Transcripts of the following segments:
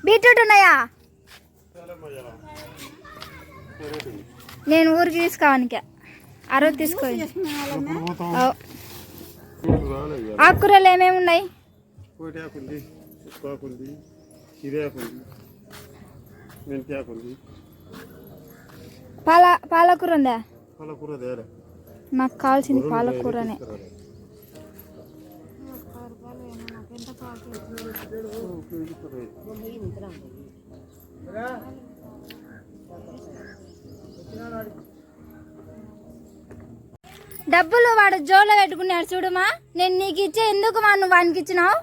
Beetroot ఉన్నాయా? నేను ఊరికి తీసుకోవానికి ఆ రోజు తీసుకోండి. ఆకుకూరలు ఏమేమి ఉన్నాయి? పాలకూర ఉందా? నాకు కావాల్సింది పాలకూరనే. డబ్బులు వాడు జోలో పెట్టుకున్నాడు చూడుమా. నేను నీకు ఇచ్చే ఎందుకు మా నువ్వు వానికి ఇచ్చినావు?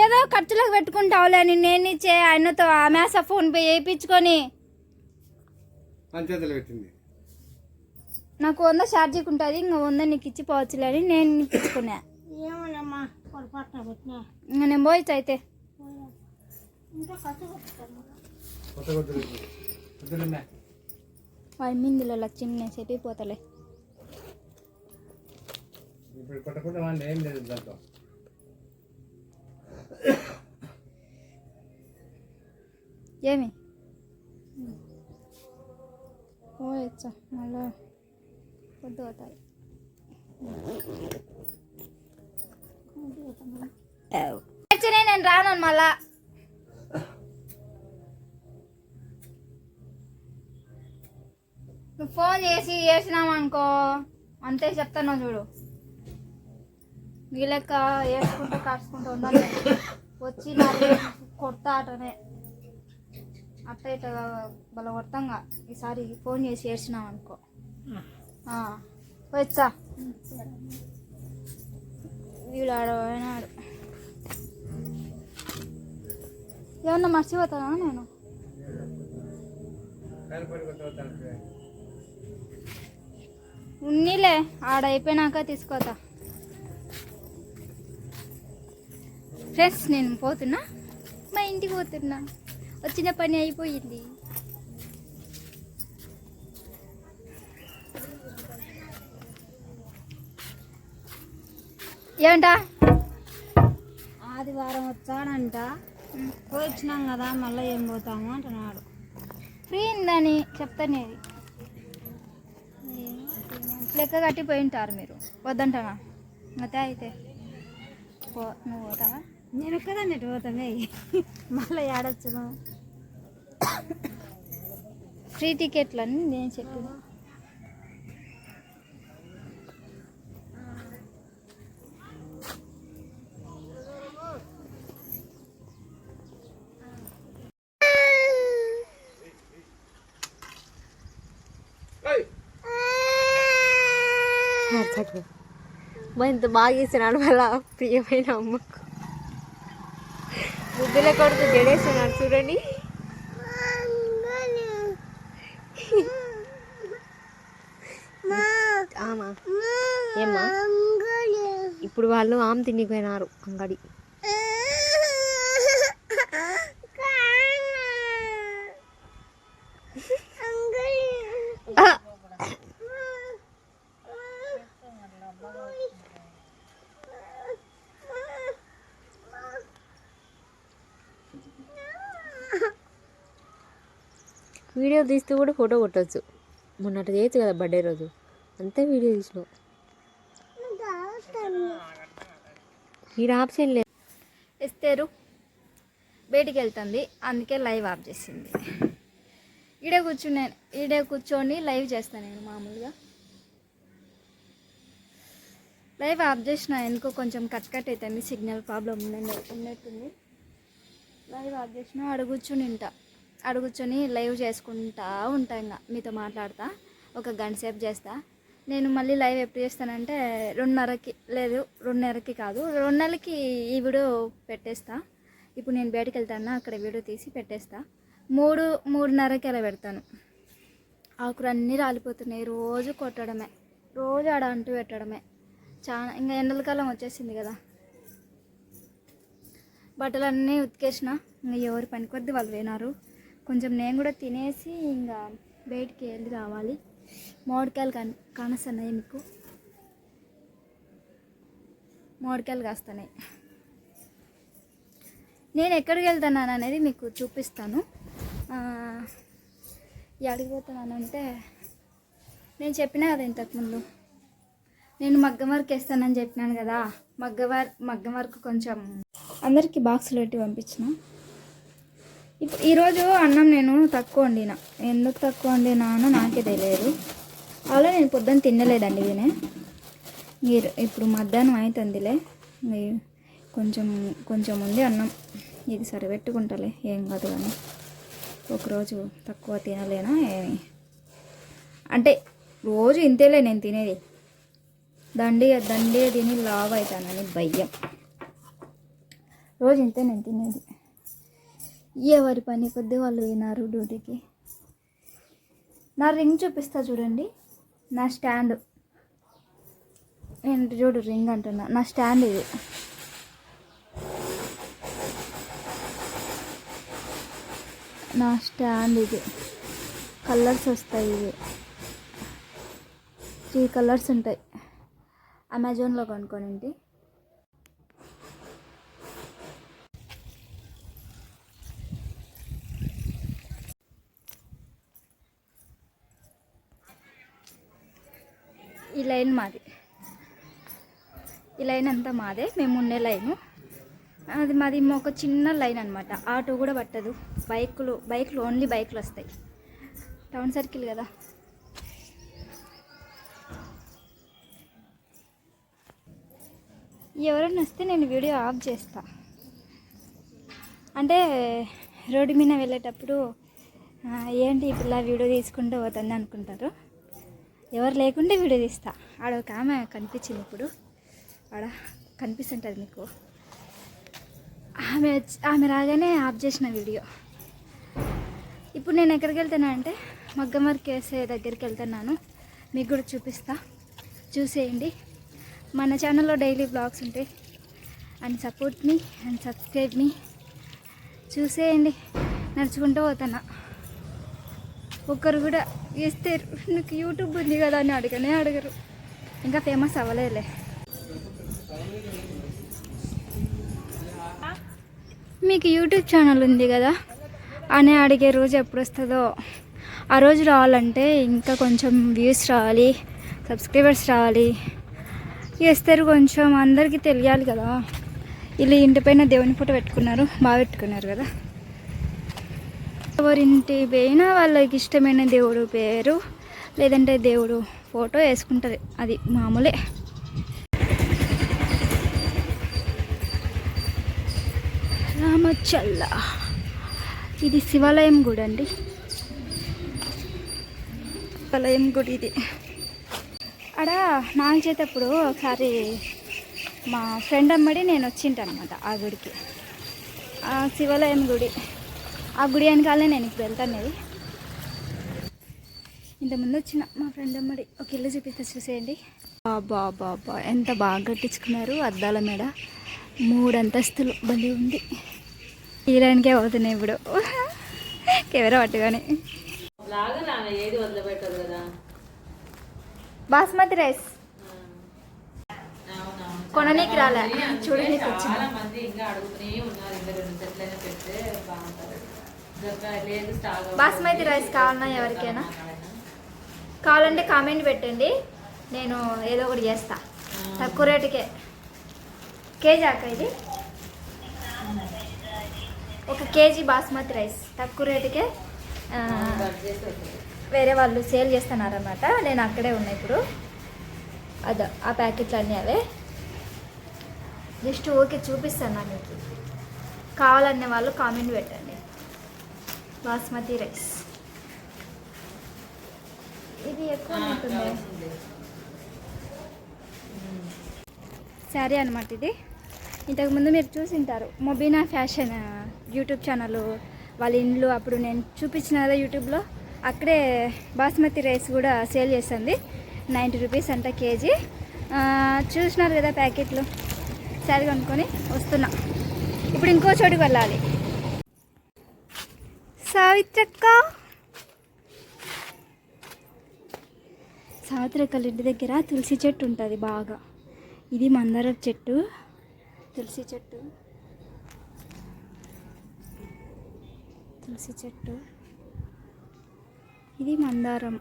ఏదో ఖర్చులకు పెట్టుకుంటావులే. నేను ఇచ్చే ఆయనతో అమెజా ఫోన్ పే వేయించుకొని నాకు 100 ఛార్జీకి ఉంటుంది, ఇంకా 100 నీకు ఇచ్చిపోవచ్చులే అని నేను నీకు ఇచ్చుకున్నా. ఇంకా నేను పోయచ్చు అయితే. మిందులో చిన్న చెప్పిపోతలే. ఏమి పోయచ్చా మళ్ళా పొద్దు అవుతాయి. నేను రాను మళ్ళా. నువ్వు ఫోన్ చేసినామనుకో అంతే చెప్తాను చూడు. నీ లెక్క వేసుకుంటూ కాచుకుంటూ ఉండాలి. వచ్చి నాకు కొడతా అటనే అట్ట ఇట్ట బల కొడతాంగా. ఈసారి ఫోన్ చేసి ఏడ్చినామనుకో వచ్చా. వీడు ఆడపోయినాడు. ఏమన్నా మర్చిపోతానా నేను? ఉన్నీలే ఆడైపోయినాక తీసుకోతా. ఫ్రెండ్స్ నేను పోతున్నా, మా ఇంటికి పోతున్నా. వచ్చిన పని అయిపోయింది. ఏమంటా? ఆదివారం వచ్చాడంట. వచ్చినాం కదా మళ్ళీ ఏం పోతాము అంటున్నాడు. ఫ్రీ ఉందని చెప్తానేది లెక్క కట్టిపోయి ఉంటారు మీరు. వద్దంటావా? అయితే అయితే నువ్వు పోతావా? నేను ఒక్కదాన్ని ఎటు పోతానే మళ్ళీ ఏడొచ్చును. ఫ్రీ టికెట్లు అని నేను చెప్పిన. ఇంత బాగా చేసినాడు వాళ్ళ ప్రియమైన అమ్మకు. ముద్దుల కొడుకు జడేస్తున్నాడు చూడండి. ఏమ్మా ఇప్పుడు వాళ్ళు ఆమె తిండిపోయినారు అంగడి. వీడియో తీస్తూ కూడా ఫోటో కొట్టచ్చు. మొన్న అట్లా చేయొచ్చు కదా బర్త్డే రోజు, అంతే వీడియో తీసినావు. ఈ ఆప్షన్ లేదు. ఇస్తారు బయటికి వెళ్తుంది, అందుకే లైవ్ ఆఫ్ చేసింది. ఈడే కూర్చొని లైవ్ చేస్తాను నేను. మామూలుగా లైవ్ ఆఫ్ చేసిన ఎందుకో కొంచెం కట్ అవుతుంది, సిగ్నల్ ప్రాబ్లం ఉన్నట్టుంది. లైవ్ ఆఫ్ చేసిన అడుగుచొని లైవ్ చేసుకుంటా ఉంటా. ఇంకా మీతో మాట్లాడతా 1 గంట సేపు చేస్తా. నేను మళ్ళీ లైవ్ ఎప్పుడు చేస్తానంటే 2:30కి, లేదు 2:30కి కాదు 2 ఈ వీడియో పెట్టేస్తా. ఇప్పుడు నేను బయటకు వెళ్తాను, అక్కడ వీడియో తీసి పెట్టేస్తా. 3:30కి అలా పెడతాను. ఆకులు అన్నీ రాలిపోతున్నాయి. రోజు కొట్టడమే, రోజు ఆడ అంటూ పెట్టడమే. చాలా ఇంకా ఎండలకాలం వచ్చేసింది కదా. బట్టలన్నీ ఉతికేసిన. ఇంకా ఎవరి పని కొద్ది వాళ్ళు పోయినారు. కొంచెం నేను కూడా తినేసి ఇంకా బయటికి వెళ్ళి రావాలి. మామిడికాయలు కానొస్తున్నాయి మీకు? మామిడికాయలు కాస్తున్నాయి. నేను ఎక్కడికి వెళ్తున్నాను అనేది మీకు చూపిస్తాను. ఎక్కడికి పోతున్నానంటే నేను చెప్పినా కదా ఇంతకుముందు, నేను మగ్గం వర్క్ వేస్తానని చెప్పినాను కదా. మగ్గం వర్క్ కొంచెం అందరికీ బాక్సులు పెట్టి పంపించిన. ఇప్పుడు ఈరోజు అన్నం నేను తక్కువ వండిన. ఎందుకు తక్కువ వండినానో నాకే తెలియదు. అలా నేను పొద్దున్న తినలేదండి దీనే. మీరు ఇప్పుడు మధ్యాహ్నం అవుతుందిలే, కొంచెం ఉంది అన్నం. ఇది సరిపెట్టుకుంటలే, ఏం కాదు. కానీ ఒకరోజు తక్కువ తినలేనా ఏమి అంటే రోజు ఇంతేలే నేను తినేది. దండిగా తిని లావ్ అవుతానని భయం. రోజు ఇంతే నేను తినేది. ఎవరి పని కొద్దీ వాళ్ళు వినారు డ్యూటీకి. నా రింగ్ చూపిస్తా చూడండి, నా స్టాండ్. నేను చూడు రింగ్ అంటున్నా, నా స్టాండ్ ఇది. నా స్టాండ్ ఇది. కలర్స్ వస్తాయి. ఇవి 3 కలర్స్ ఉంటాయి. అమెజాన్లో కొనుక్కోనండి. ఈ లైన్ మాది. ఈ లైన్ అంతా మాదే, మేము ఉండే లైను అది మాది. ఒక చిన్న లైన్ అనమాట. ఆటో కూడా పట్టదు. బైకులు ఓన్లీ బైకులు వస్తాయి. టౌన్ సర్కిల్ కదా. ఎవరైనా వస్తే నేను వీడియో ఆఫ్ చేస్తా. అంటే రోడ్డు మీద వెళ్ళేటప్పుడు ఏంటి ఈ పిల్ల వీడియో తీసుకుంటూ పోతుంది అనుకుంటారు. ఎవరు లేకుంటే వీడియో తీస్తా. ఆడ ఒక ఆమె కనిపించింది ఇప్పుడు, ఆడ కనిపిస్తుంటుంది మీకు. ఆమె రాగానే ఆఫ్ చేసిన వీడియో. ఇప్పుడు నేను ఎక్కడికి వెళ్తున్నా అంటే మగ్గం వర్క్ వేసే దగ్గరికి వెళ్తున్నాను. మీకు కూడా చూపిస్తా, చూసేయండి. మన ఛానల్లో డైలీ బ్లాగ్స్ ఉంటాయి. And support me and subscribe me. చూసేయండి. నడుచుకుంటూ పోతున్నా. ఒక్కరు కూడా వేస్తే నీకు యూట్యూబ్ ఉంది కదా అని అడగరు. ఇంకా ఫేమస్ అవ్వలేదులే. మీకు యూట్యూబ్ ఛానల్ ఉంది కదా అని అడిగే రోజు ఎప్పుడు వస్తుందో. ఆ రోజు రావాలంటే ఇంకా కొంచెం వ్యూస్ రావాలి, సబ్స్క్రైబర్స్ రావాలి. వేస్తారు కొంచెం, అందరికీ తెలియాలి కదా. వీళ్ళు ఇంటిపైన దేవుని ఫోటో పెట్టుకున్నారు, బాగా పెట్టుకున్నారు కదా. ఎవరింటి పైన వాళ్ళకి ఇష్టమైన దేవుడు పేరు లేదంటే దేవుడు ఫోటో వేసుకుంటారు, అది మామూలే. రామచల్ల, ఇది శివాలయం గుడి అండి. శివాలయం గుడి ఇది. ఆడ నాకు చేతప్పుడు ఒకసారి మా ఫ్రెండ్ అమ్మడి నేను వచ్చింటనమాట ఆ గుడికి. ఆ శివాలయం గుడి, ఆ గుడి వెనకాలనే నేను ఇప్పుడు వెళ్తాను. ఇంతకుముందు వచ్చిన మా ఫ్రెండ్ అమ్మడి ఒక ఇల్లు చూపిస్తా, చూసేయండి. బాబా ఎంత బాగా కట్టించుకున్నారు. అద్దాల మేడ, 3 అంతస్తులు, భలే ఉంది. తీయడానికే అవుతున్నాయి ఇప్పుడు కెమెరా పట్టుకొని. బాస్మతి రైస్ కొననీకి రాలే, చూడనీకి వచ్చింది. బాస్మతి రైస్ కావాలన్నా ఎవరికైనా కావాలంటే కామెంట్ పెట్టండి, నేను ఏదో ఒకటి చేస్తా. తక్కువ రేటుకే కేజీ అక్క, ఇది 1 కేజీ బాస్మతి రైస్ తక్కువ రేటుకే వేరే వాళ్ళు సేల్ చేస్తున్నారన్నమాట. నేను అక్కడే ఉన్నా ఇప్పుడు. ఆ ప్యాకెట్లు అన్నీ అవే. జస్ట్ ఓకే చూపిస్తాను మీకు. కావాలనే వాళ్ళు కామెంట్ పెట్టండి. బాస్మతి రైస్ ఇది ఎక్కువ ఉంటుంది. శారీ అనమాట ఇది. ఇంతకుముందు మీరు చూసింటారు, మొబీనా ఫ్యాషన్ యూట్యూబ్ ఛానల్ వాళ్ళ ఇండ్లు. అప్పుడు నేను చూపించిన కదా యూట్యూబ్లో, అక్కడే బాస్మతి రైస్ కూడా సేల్ చేస్తుంది. 90 రూపీస్ అంట కేజీ. చూసినారు కదా ప్యాకెట్లు. శారీ కొనుక్కొని వస్తున్నా. ఇప్పుడు ఇంకో చోటుకి వెళ్ళాలి. సావిత్రక్క ఇంటి దగ్గర తులసి చెట్టు ఉంటుంది బాగా. ఇది మందార చెట్టు, తులసి చెట్టు. తులసి చెట్టు, ఇది మందారం.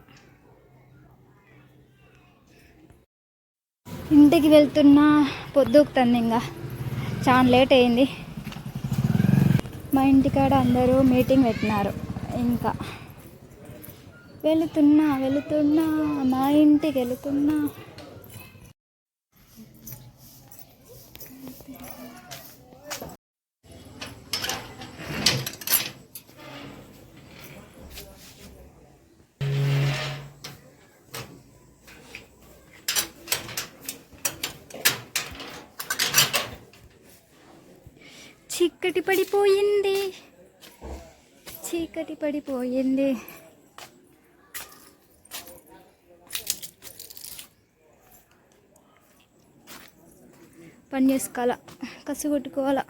ఇంటికి వెళ్తున్నా, పొద్దుకుతుంది, ఇంకా చాలా లేట్ అయింది. మా ఇంటికాడ అందరూ మీటింగ్ పెట్టినారు. ఇంకా వెళుతున్నా మా ఇంటికి వెళుతున్నా. చీకటి పడిపోయింది. పని చేసుకోవాలా, కసి కొట్టుకోవాలా.